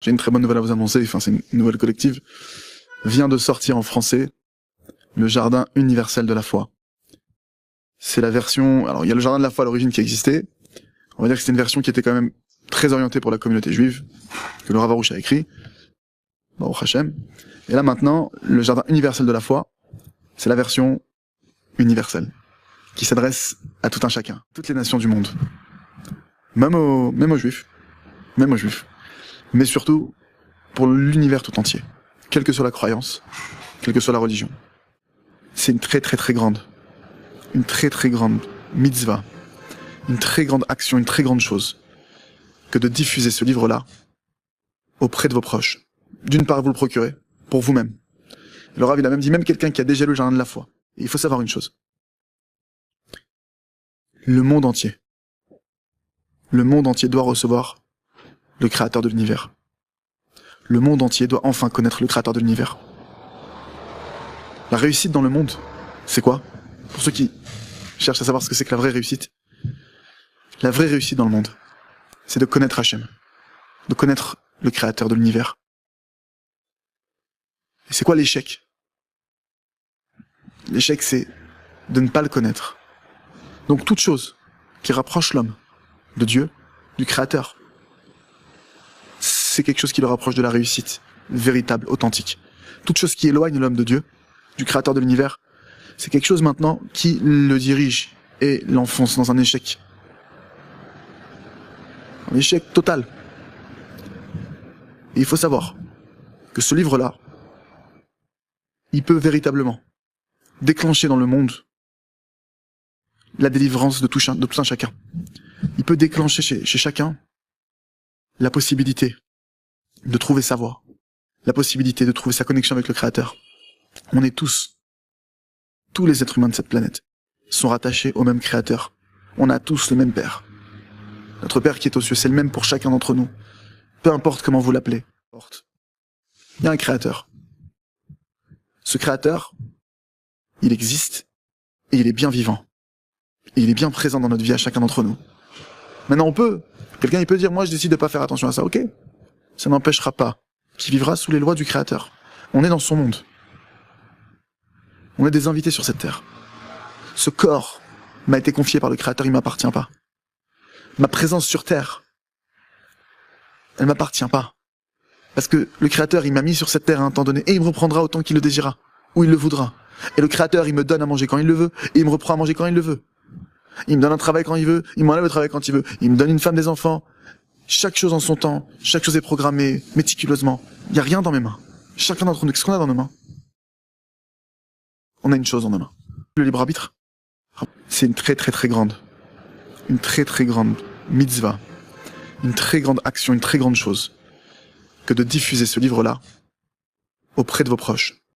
j'ai une très bonne nouvelle à vous annoncer, enfin c'est une nouvelle collective, vient de sortir en français le Jardin universel de la foi. C'est la version, alors il y a le Jardin de la foi à l'origine qui existait, on va dire que c'était une version qui était quand même très orientée pour la communauté juive, que le Rav Arush a écrit, Baruch Hashem. Et là maintenant, le Jardin universel de la foi, c'est la version universelle, qui s'adresse à tout un chacun, toutes les nations du monde. Même aux juifs. Mais surtout, pour l'univers tout entier. Quelle que soit la croyance, quelle que soit la religion. C'est une très grande mitzvah, une très grande action, une très grande chose, que de diffuser ce livre-là auprès de vos proches. D'une part, vous le procurez, pour vous-même. Le Rav, il a même dit, même quelqu'un qui a déjà lu le Jardin de la foi. Et il faut savoir une chose. Le monde entier doit recevoir le créateur de l'univers. Le monde entier doit enfin connaître le créateur de l'univers. La réussite dans le monde, c'est quoi? Pour ceux qui cherchent à savoir ce que c'est que la vraie réussite. La vraie réussite dans le monde, c'est de connaître Hachem. De connaître le créateur de l'univers. Et c'est quoi l'échec? L'échec, c'est de ne pas le connaître. Donc toute chose qui rapproche l'homme de Dieu, du créateur, c'est quelque chose qui le rapproche de la réussite véritable, authentique. Toute chose qui éloigne l'homme de Dieu, du créateur de l'univers, c'est quelque chose maintenant qui le dirige et l'enfonce dans un échec. Un échec total. Et il faut savoir que ce livre-là, il peut véritablement déclencher dans le monde la délivrance de tout un chacun. Il peut déclencher chez chacun la possibilité de trouver sa voie, la possibilité de trouver sa connexion avec le Créateur. On est tous les êtres humains de cette planète sont rattachés au même Créateur. On a tous le même Père. Notre Père qui est aux cieux, c'est le même pour chacun d'entre nous. Peu importe comment vous l'appelez. Il y a un Créateur. Ce Créateur, il existe et il est bien vivant. Et il est bien présent dans notre vie à chacun d'entre nous. Maintenant, quelqu'un il peut dire, moi je décide de pas faire attention à ça, ok. Ça n'empêchera pas qu'il vivra sous les lois du Créateur. On est dans son monde. On est des invités sur cette terre. Ce corps m'a été confié par le Créateur, il m'appartient pas. Ma présence sur terre, elle m'appartient pas. Parce que le Créateur, il m'a mis sur cette terre à un temps donné, et il me reprendra autant qu'il le désirera, ou il le voudra. Et le Créateur, il me donne à manger quand il le veut, et il me reprend à manger quand il le veut. Il me donne un travail quand il veut, il m'enlève le travail quand il veut, il me donne une femme, des enfants. Chaque chose en son temps, chaque chose est programmée, méticuleusement. Il n'y a rien dans mes mains. Chacun d'entre nous, qu'est-ce qu'on a dans nos mains? On a une chose dans nos mains. Le libre arbitre. C'est une très grande mitzvah, une très grande action, une très grande chose, que de diffuser ce livre-là auprès de vos proches.